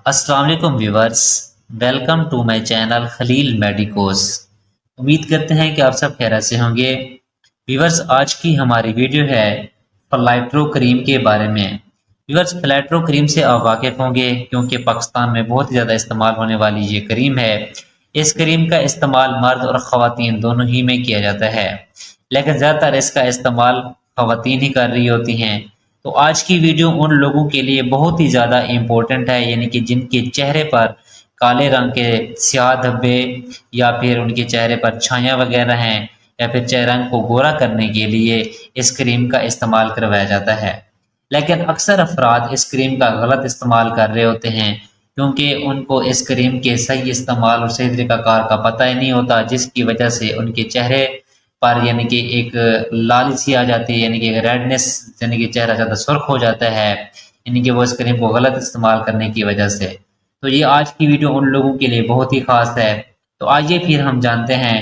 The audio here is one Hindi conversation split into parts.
अस्सलाम वालेकुम viewers, welcome to my channel Khalil medicos. उम्मीद करते हैं कि आप सब खैरियत से होंगे। व्यूवर्स, आज की हमारी वीडियो है फ्लाइट्रो क्रीम के बारे में। व्यूवर्स, फ्लाइट्रो क्रीम से आप वाकिफ होंगे क्योंकि पाकिस्तान में बहुत ही ज़्यादा इस्तेमाल होने वाली ये क्रीम है। इस क्रीम का इस्तेमाल मर्द और ख़वातीन दोनों ही में किया जाता है, लेकिन ज़्यादातर इसका इस्तेमाल ख़वातीन ही कर रही होती हैं। तो आज की वीडियो उन लोगों के लिए बहुत ही ज़्यादा इम्पोर्टेंट है, यानी कि जिनके चेहरे पर काले रंग के स्याह धब्बे या फिर उनके चेहरे पर छाया वगैरह हैं, या फिर चेहरे रंग को गोरा करने के लिए इस क्रीम का इस्तेमाल करवाया जाता है। लेकिन अक्सर अफराद इस क्रीम का गलत इस्तेमाल कर रहे होते हैं क्योंकि उनको इस क्रीम के सही इस्तेमाल और सही तरीक़ाकार का पता ही नहीं होता, जिसकी वजह से उनके चेहरे पर यानी कि एक लाली सी आ जाती है, यानी कि रेडनेस, यानी कि चेहरा ज़्यादा सुर्ख हो जाता है, यानी कि वो इस क्रीम को गलत इस्तेमाल करने की वजह से। तो ये आज की वीडियो उन लोगों के लिए बहुत ही ख़ास है। तो आइए फिर हम जानते हैं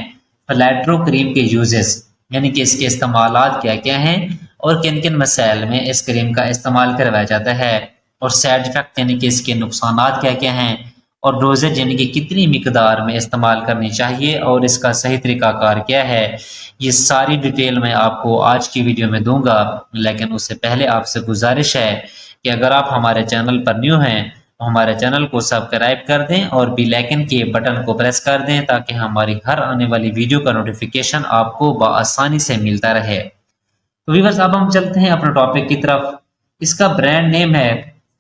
फ्लैट्रो क्रीम के यूजेस, यानी कि इसके इस्तेमालात क्या क्या हैं और किन किन मसाइल में इस क्रीम का इस्तेमाल करवाया जाता है, और साइड इफ़ेक्ट यानी कि इसके नुकसानात क्या क्या हैं, और डोजेज यानी कि कितनी मिकदार में इस्तेमाल करनी चाहिए और इसका सही तरीक़ाकार क्या है। ये सारी डिटेल मैं आपको आज की वीडियो में दूंगा, लेकिन उससे पहले आपसे गुजारिश है कि अगर आप हमारे चैनल पर न्यू हैं तो हमारे चैनल को सब्सक्राइब कर दें और बेल आइकन के बटन को प्रेस कर दें ताकि हमारी हर आने वाली वीडियो का नोटिफिकेशन आपको बआसानी से मिलता रहे। तो व्यूअर्स, अब हम चलते हैं अपने टॉपिक की तरफ। इसका ब्रांड नेम है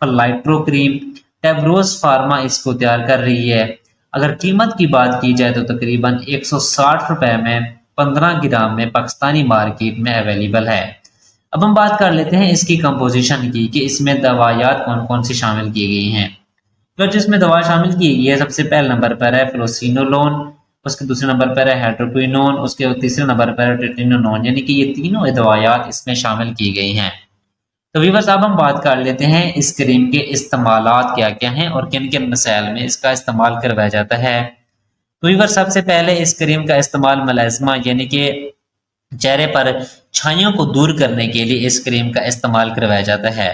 फ्लाइट्रो क्रीम। टेब्रोस फार्मा इसको तैयार कर रही है। अगर कीमत की बात की जाए तो तकरीबन 160 रुपए में 15 ग्राम में पाकिस्तानी मार्केट में अवेलेबल है। अब हम बात कर लेते हैं इसकी कंपोजिशन की कि इसमें दवायात कौन कौन सी शामिल की गई हैं। तो जिसमें दवा शामिल की गई है, सबसे पहले नंबर पर है फ्लोसिनोलोन, उसके दूसरे नंबर पर है हाइड्रोक्विनोन, उसके तीसरे नंबर पर है टेटिनोनोन, यानी कि ये तीनों दवायात इसमें शामिल की गई हैं। तो व्यूअर्स, अब हम बात कर लेते हैं इस क्रीम के इस्तेमालात क्या क्या हैं और किन किन मसाइल में इसका इस्तेमाल करवाया जाता है। तो व्यूअर्स, सबसे पहले इस क्रीम का इस्तेमाल मलाज़मा यानी कि चेहरे पर छाइयों को दूर करने के लिए इस क्रीम का इस्तेमाल करवाया जाता है।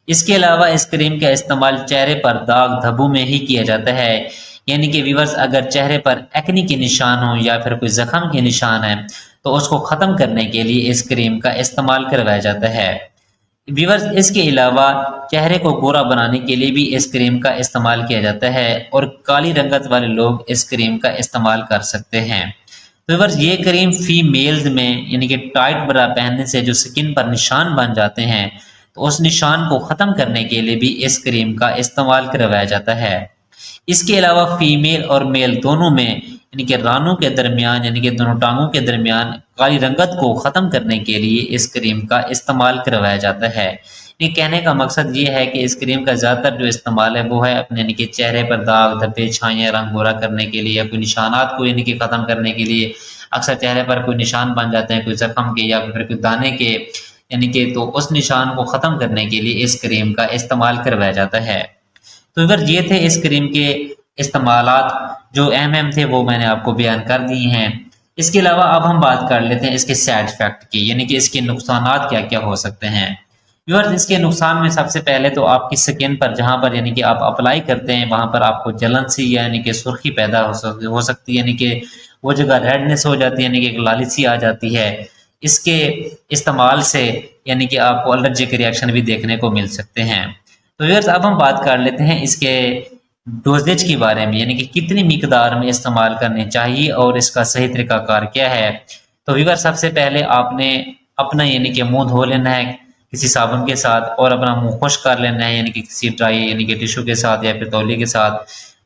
इसके अलावा इस क्रीम का इस्तेमाल चेहरे पर दाग धब्बों में ही किया जाता है, यानी कि व्यूअर्स, अगर चेहरे पर एक्ने के निशान हो या फिर कोई जख्म के निशान है तो उसको ख़त्म करने के लिए इस क्रीम का इस्तेमाल करवाया जाता है। व्यूअर्स, इसके अलावा चेहरे को गोरा बनाने के लिए भी इस क्रीम का इस्तेमाल किया जाता है और काली रंगत वाले लोग इस क्रीम का इस्तेमाल कर सकते हैं। तो व्यूअर्स, ये क्रीम फीमेल्स में यानी कि टाइट ब्रा पहनने से जो स्किन पर निशान बन जाते हैं तो उस निशान को ख़त्म करने के लिए भी इस क्रीम का इस्तेमाल करवाया जाता है। इसके अलावा फीमेल और मेल दोनों में यानी कि रानों के दरमियान, यानी कि दोनों टांगों के दरमियान काली रंगत को ख़त्म करने के लिए इस क्रीम का इस्तेमाल करवाया जाता है। ये कहने का मकसद ये है कि इस क्रीम का ज़्यादातर जो इस्तेमाल है वो है अपने यानी कि चेहरे पर दाग धब्बे छाइयाँ रंग गोरा करने के लिए या कोई निशानात को यानी कि ख़त्म करने के लिए। अक्सर चेहरे पर कोई निशान बन जाते हैं कोई जख्म के या फिर कोई दाने के, यानी कि तो उस निशान को ख़त्म करने के लिए इस क्रीम का इस्तेमाल करवाया जाता है। तो अगर ये थे इस क्रीम के इस्तेमालात, जो अहम थे वो मैंने आपको बयान कर दिए हैं। इसके अलावा अब हम बात कर लेते हैं इसके साइड इफ़ेक्ट की, यानी कि इसके नुकसानात क्या क्या हो सकते हैं। व्यूअर्स, इसके नुकसान में सबसे पहले तो आपकी स्किन पर जहाँ पर यानी कि आप अप्लाई करते हैं वहाँ पर आपको जलन सी यानी कि सुर्खी पैदा हो सकती है, यानी कि वो जगह रेडनेस हो जाती है, यानी कि एक लाली सी आ जाती है। इसके इस्तेमाल से यानी कि आपको एलर्जिक रिएक्शन भी देखने को मिल सकते हैं। तो व्यूअर्स, अब हम बात कर लेते हैं इसके डोजेज के बारे में, यानी कि कितनी मिकदार में इस्तेमाल करनी चाहिए और इसका सही तरीक़ाकार क्या है। तो व्यूअर्स, सबसे पहले आपने अपना यानी कि मुंह धो लेना है किसी साबुन के साथ और अपना मुंह खुश्क कर लेना है, यानी कि किसी ड्राई यानी कि टिश्यू के साथ या फिर तौलिए के साथ।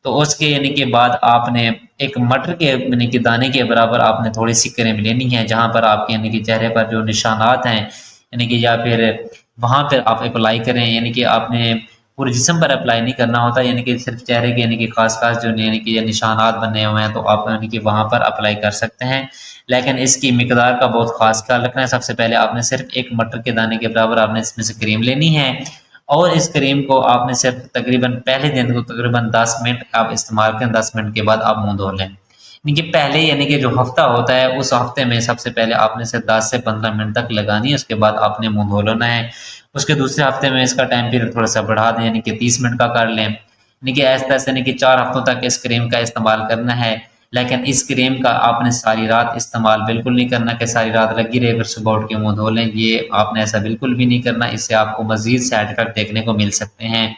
तो उसके यानी कि बाद आपने एक मटर के यानी कि दाने के बराबर आपने थोड़ी सी क्रीम लेनी है, जहाँ पर आपके यानी कि चेहरे पर जो निशानात हैं यानी कि या फिर वहाँ पर आप अप्लाई करें, यानी कि आपने पूरे जिस्म पर अप्लाई नहीं करना होता, यानी कि सिर्फ चेहरे के यानी कि खास जो यानी कि निशानात बने हुए हैं तो आप यानी कि वहाँ पर अप्लाई कर सकते हैं। लेकिन इसकी मिकदार का बहुत खास ख्याल रखना है। सबसे पहले आपने सिर्फ एक मटर के दाने के बराबर आपने इसमें से क्रीम लेनी है और इस क्रीम को आपने सिर्फ तकरीबन पहले दिन को तकरीबन 10 मिनट आप इस्तेमाल करें। 10 मिनट के बाद आप मुँह धो लें। यानी कि पहले यानी कि जो हफ्ता होता है उस हफ्ते में सबसे पहले आपने से 10 से 15 मिनट तक लगानी है, उसके बाद आपने मुँह धो लेना है उसके दूसरे हफ्ते में इसका टाइम पीरियड थोड़ा सा बढ़ा दें, यानी कि 30 मिनट का कर लें। यानी कि ऐसे तैसे यानी कि 4 हफ्तों तक इस क्रीम का इस्तेमाल करना है। लेकिन इस क्रीम का आपने सारी रात इस्तेमाल बिल्कुल नहीं करना कि सारी रात लगी रहे फिर सुबह उठ के मुँह धो लें, ये आपने ऐसा बिल्कुल भी नहीं करना, इससे आपको मज़ीद साइड इफ़ेक्ट देखने को मिल सकते हैं।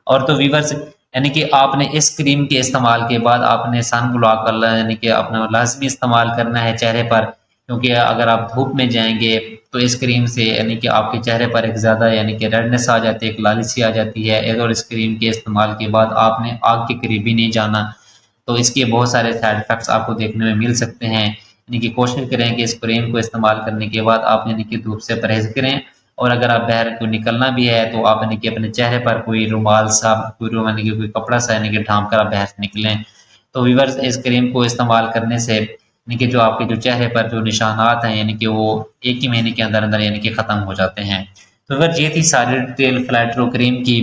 और तो वीवर्स यानी कि आपने इस क्रीम के इस्तेमाल के बाद आपने सन ब्लॉक यानी कि अपना लाज़मी इस्तेमाल करना है चेहरे पर, क्योंकि अगर आप धूप में जाएँगे तो इस क्रीम से यानी कि आपके चेहरे पर एक ज़्यादा यानी कि रेडनेस आ जाती है, एक लाली सी आ जाती है। और इस क्रीम के इस्तेमाल के बाद आपने आग के करीब भी नहीं जाना, तो इसके बहुत सारे साइड इफ़ेक्ट्स आपको देखने में मिल सकते हैं। यानी कि कोशिश करें कि इस क्रीम को इस्तेमाल करने के बाद आप यानी कि धूप से परहेज़ करें। और अगर आप बाहर को निकलना भी है तो आप यानी कि अपने चेहरे पर कोई रुमाल सा, कोई यानी कि कोई कपड़ा सा यानी कि ढाँप कर आप बाहर से निकलें। तो व्यूअर्स इस क्रीम को इस्तेमाल करने से यानी कि जो आपके जो चेहरे पर जो निशानात हैं यानी कि वो 1 ही महीने के अंदर-अंदर यानी कि ख़त्म हो जाते हैं। तो व्यूअर्स ये थी सारी डिटेल फ्लैटरो क्रीम की।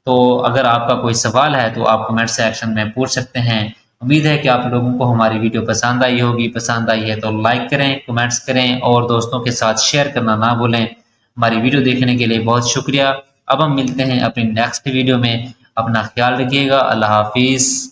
तो अगर आपका कोई सवाल है तो आप कमेंट सेक्शन में पूछ सकते हैं। उम्मीद है कि आप लोगों को हमारी वीडियो पसंद आई होगी। पसंद आई है तो लाइक करें, कमेंट्स करें और दोस्तों के साथ शेयर करना ना भूलें। हमारी वीडियो देखने के लिए बहुत शुक्रिया। अब हम मिलते हैं अपनी नेक्स्ट वीडियो में। अपना ख्याल रखिएगा। अल्लाह हाफ़िज़।